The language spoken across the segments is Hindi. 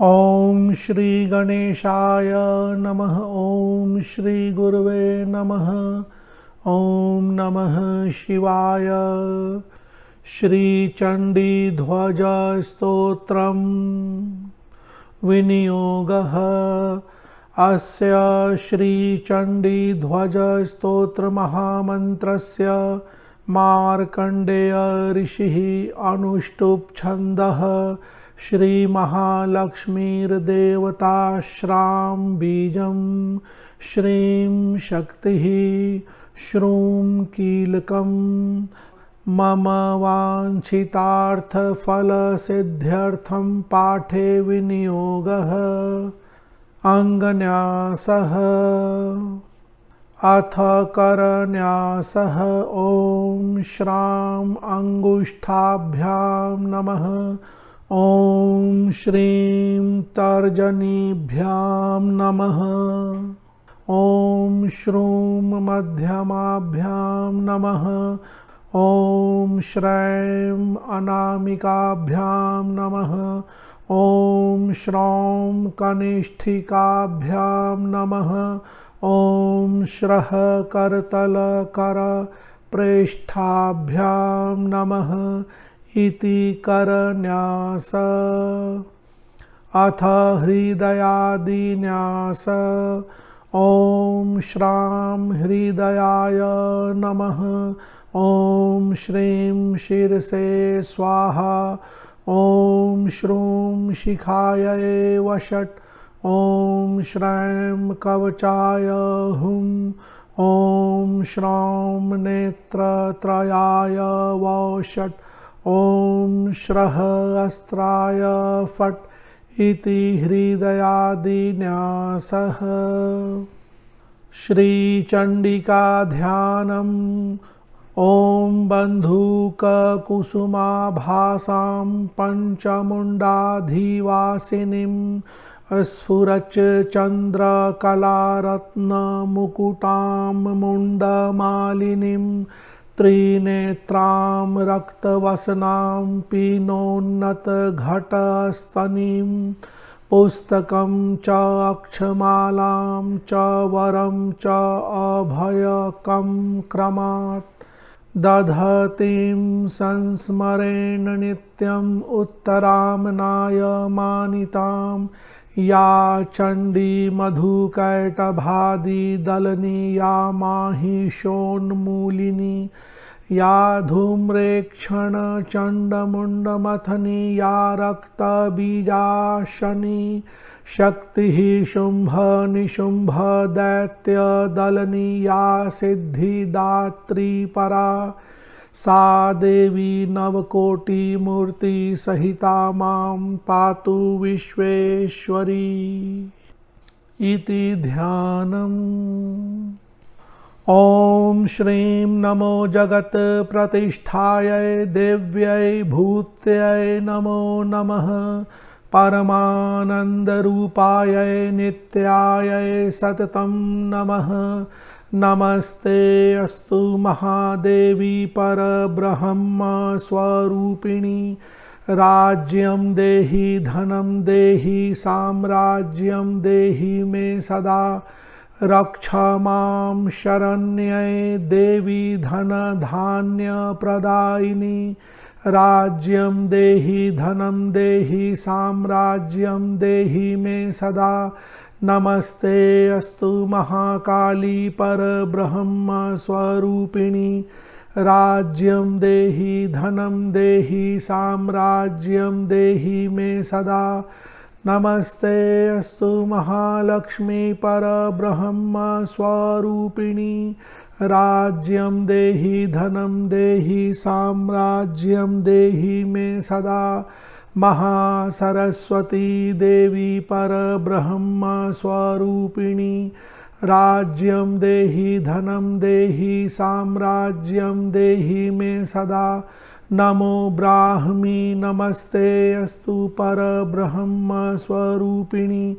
ओम श्री गणेशाय नमः। ओम श्री गुरुवे नमः। ओम नमः शिवाय। श्री चंडी ध्वज स्तोत्रम विनियोगः। अस्य श्री चंडी ध्वज स्तोत्र महामंत्रस्य मार्कंडेय ऋषिः अनुष्टुप् छन्दः श्री महालक्ष्मीर्देवताश्रां बीजं श्रीं शक्तिः श्रूं कीलकं मम वाञ्छितार्थफलसिद्ध्यर्थं पाठे विनियोगः। अंगन्यासः अथ करन्यासः। ॐ श्रां अंगुष्ठाभ्यां नमः। ॐ श्रीं तर्जनीभ्यां नमः। ॐ श्रूं मध्यमाभ्यां नमः। ॐ श्रैं अनामिकाभ्यां नमः। ॐ श्रौं कनिष्ठिकाभ्यां नमः। ॐ श्रः करतलकरप्रेष्ठाभ्यां नमः इति करन्यास। अथ हृदयादिन्यास। ॐ श्रां हृदयाय नमः। ॐ श्रीं शिरसे स्वाहा। ॐ श्रूं शिखायै वषट्। ॐ श्रैं कवचाय हुं। ॐ श्रौं नेत्रत्रयाय वषट्। ॐ श्रः अस्त्राय फट् इति हृदयादिन्यासः। श्रीचण्डिका ध्यानम्। ॐ बन्धूककुसुमाभासां पञ्चमुण्डाधिवासिनीं स्फुरच् चन्द्रकलारत्नमुकुटां मुण्डमालिनीं त्रिनेत्रां रक्तवसनां पीनोन्नतघटस्तनीं पुस्तकं च अक्षमालां च वरं च अभयकं क्रमात् दधतीं संस्मरेण नित्यम् उत्तराम्नाय मानितां या चण्डी मधुकैटभादिदलनी या माहिषोन्मूलिनी या धूम्रेक्षणचण्डमुण्डमथनी या रक्तबीजाशनी शक्तिः शुम्भ निशुम्भ दैत्यदलनी या सिद्धिदात्री परा सा देवी नवकोटिमूर्तिसहिता मां पातु विश्वेश्वरी इति ध्यानम्। ॐ श्रीं नमो जगत् प्रतिष्ठायै देव्यै भूत्यै नमो नमः। परमानन्दरूपायै नित्यायै सततं नमः। नमस्ते अस्तु महादेवी परब्रह्म स्वरूपिणी। राज्यं देहि धनं देहि साम्राज्यं देहि मे सदा। रक्ष मां शरण्ये देवी धनधान्यप्रदायिनी। राज्यं देहि धनं देहि साम्राज्यं देहि मे सदा। नमस्ते अस्तु महाकाली परब्रह्म स्वरूपिणी। राज्यं देहि धनं देहि साम्राज्यं देहि मे सदा। नमस्ते अस्तु महालक्ष्मी परब्रह्म स्वरूपिणी। राज्यं देहि धनं देहि साम्राज्यं देहि मे सदा। महासरस्वती देवी परब्रह्म स्वरूपिणी। राज्यं देहि धनं देहि साम्राज्यं देहि मे सदा। नमो ब्राह्मी नमस्ते अस्तु परब्रह्म स्वरूपिणी।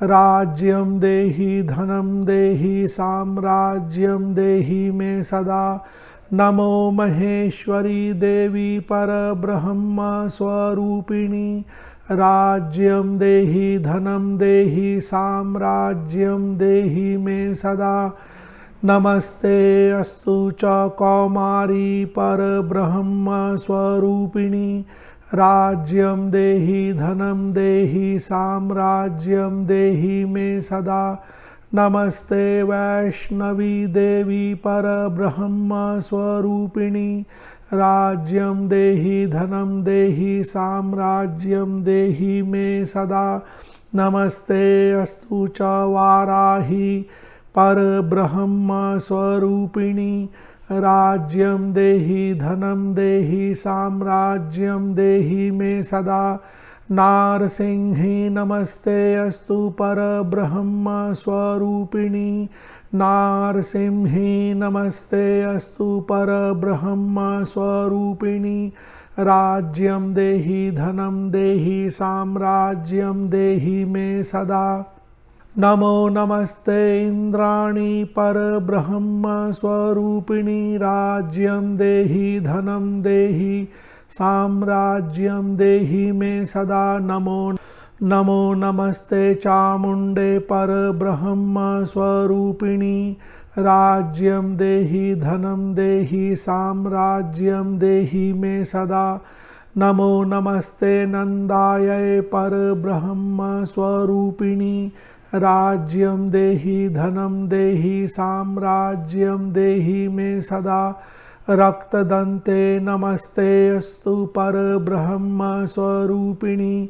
राज्यं देहि धनं देहि साम्राज्यं देहि मे सदा। नमो महेश्वरी देवी परब्रह्म स्वरूपिणी। राज्यं देहि धनं देहि साम्राज्यं देहि मे सदा। नमस्ते अस्तु च कौमारी परब्रह्म स्वरूपिणी। राज्यं देहि धनं देहि साम्राज्यं देहि मे सदा। नमस्ते वैष्णवी देवी परब्रह्म स्वरूपिणी। राज्यं देहि धनं देहि साम्राज्यं देहि मे सदा। नमस्ते अस्तु च वाराही परब्रह्म स्वरूपिणी। राज्यं देहि धनं देहि साम्राज्यं देहि मे सदा। नारसिंही नमस्ते अस्तु परब्रह्म स्वरूपिणी। नारसिंही नमस्ते अस्तु परब्रह्म स्वरूपिणी। राज्यं देहि धनं देहि साम्राज्यं देहि मे सदा। नमो नमस्ते इंद्राणी परब्रह्म स्वरूपिणी। राज्यं देहि धनं देहि साम्राज्यं देहि मे सदा। नमो नमस्ते चामुंडे परब्रह्म स्वरूपिणी। राज्यं देहि धनं देहि साम्राज्यं देहि मे सदा। नमो नमस्ते नंदाय परब्रह्म स्वरूपिणी। राज्यं देहि धनं देहि साम्राज्यं देहि मे सदा। रक्तदन्ते नमस्ते अस्तु परब्रह्म स्वरूपिणी।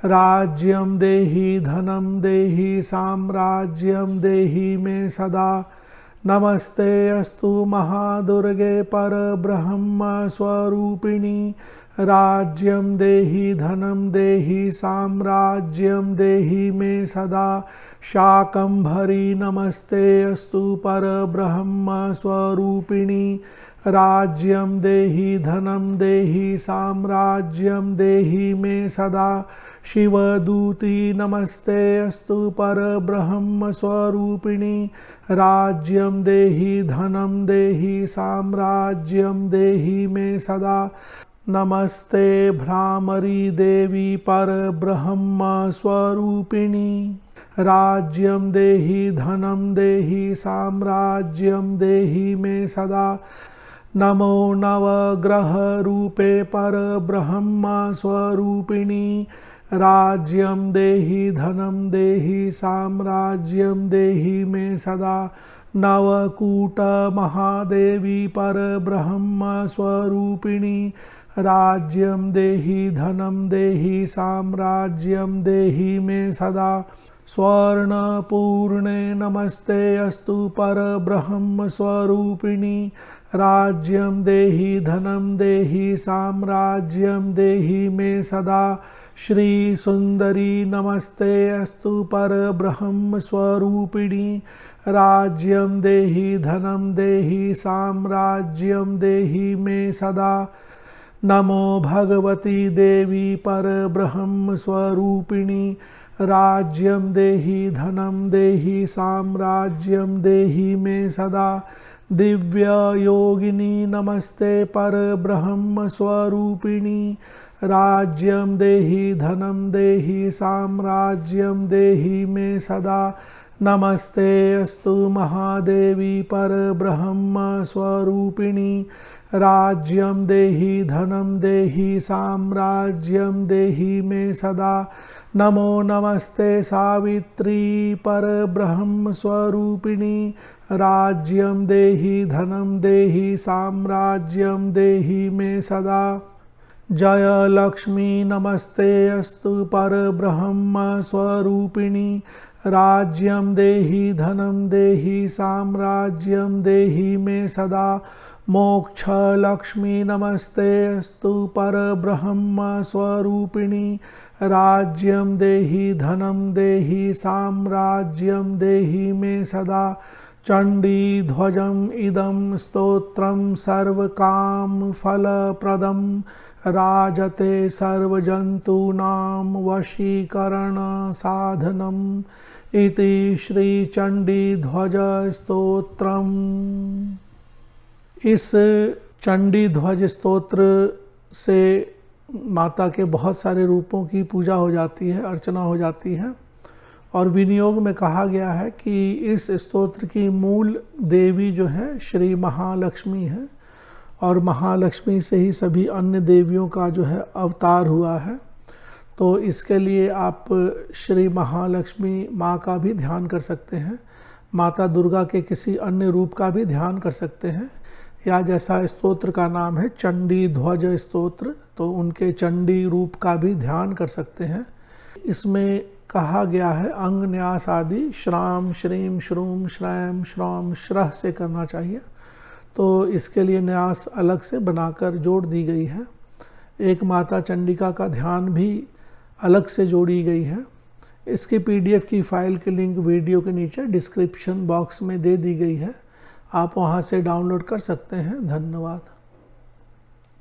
राज्यं देहि धनं देहि साम्राज्यं देहि मे सदा। नमस्ते अस्तु महादुर्गे परब्रह्म स्वरूपिणी। राज्यं देहि धनं देहि साम्राज्यं देहि मे सदा। शाकंभरी नमस्ते अस्तु परब्रह्म स्वरूपिणी। राज्यं देहि धनं देहि साम्राज्यं देहि मे सदा। शिवदूती नमस्ते अस्तु परब्रह्म स्वरूपिणी। राज्यं देहि धनं देहि साम्राज्यं देहि मे सदा। नमस्ते भ्रामरी देवी परब्रह्म स्वरूपिणी। राज्यं देहि धनं देहि साम्राज्यं देहि मे सदा। नमो नवग्रह रूपे परब्रह्म स्वरूपिणी। राज्यं देहि धनं देहि साम्राज्यं देहि मे सदा। नवकूट महादेवी परब्रह्म स्वरूपिणी। राज्यं देहि धनं देहि साम्राज्यं देहि मे सदा। स्वर्णपूर्णे नमस्ते अस्तु परब्रह्म स्वरूपिणी। राज्यं देहि धनं देहि साम्राज्यं देहि मे सदा। श्री सुंदरी नमस्ते अस्तु परब्रह्म स्वरूपिणी। राज्यं देहि धनं देहि साम्राज्यं देहि मे सदा। नमो भगवती देवी परब्रह्म स्वरूपिणी। राज्यं देहि धनं देहि साम्राज्यं देहि मे सदा। दिव्य योगिनी नमस्ते परब्रह्म स्वरूपिणी। राज्यं देहि धनं देहि साम्राज्यं देहि मे सदा। नमस्ते अस्तु महादेवी परब्रह्म स्वरूपिणी। राज्यं देहि धनं देहि साम्राज्यं देहि मे सदा। नमो नमस्ते सावित्री परब्रह्म स्वरूपिणी। राज्यं देहि धनं देहि साम्राज्यं देहि मे सदा। जय लक्ष्मी नमस्ते अस्तु परब्रह्म स्वरूपिणी। राज्यं देहि धनं देहि साम्राज्यं देहि मे सदा। मोक्ष लक्ष्मी नमस्ते अस्तु परब्रह्म स्वरूपिणी। राज्यं देहि धनं देहि साम्राज्यं देहि मे सदा। चंडी ध्वजम इदं स्तोत्रं सर्वकाम फलप्रदं। राजते सर्वजंतूनां वशीकरण साधनम्। इति श्री चंडी ध्वज स्तोत्रम। इस चंडी ध्वज स्तोत्र से माता के बहुत सारे रूपों की पूजा हो जाती है, अर्चना हो जाती है। और विनियोग में कहा गया है कि इस स्तोत्र की मूल देवी जो है श्री महालक्ष्मी है, और महालक्ष्मी से ही सभी अन्य देवियों का जो है अवतार हुआ है। तो इसके लिए आप श्री महालक्ष्मी माँ का भी ध्यान कर सकते हैं, माता दुर्गा के किसी अन्य रूप का भी ध्यान कर सकते हैं, या जैसा स्तोत्र का नाम है चंडी ध्वज स्तोत्र, तो उनके चंडी रूप का भी ध्यान कर सकते हैं। इसमें कहा गया है अंग न्यास आदि श्राम श्रीम श्रूम श्रैम श्रौम श्रह से करना चाहिए, तो इसके लिए न्यास अलग से बनाकर जोड़ दी गई है। एक माता चंडिका का ध्यान भी अलग से जोड़ी गई है। इसकी PDF की फ़ाइल की लिंक वीडियो के नीचे डिस्क्रिप्शन बॉक्स में दे दी गई है, आप वहां से डाउनलोड कर सकते हैं। धन्यवाद।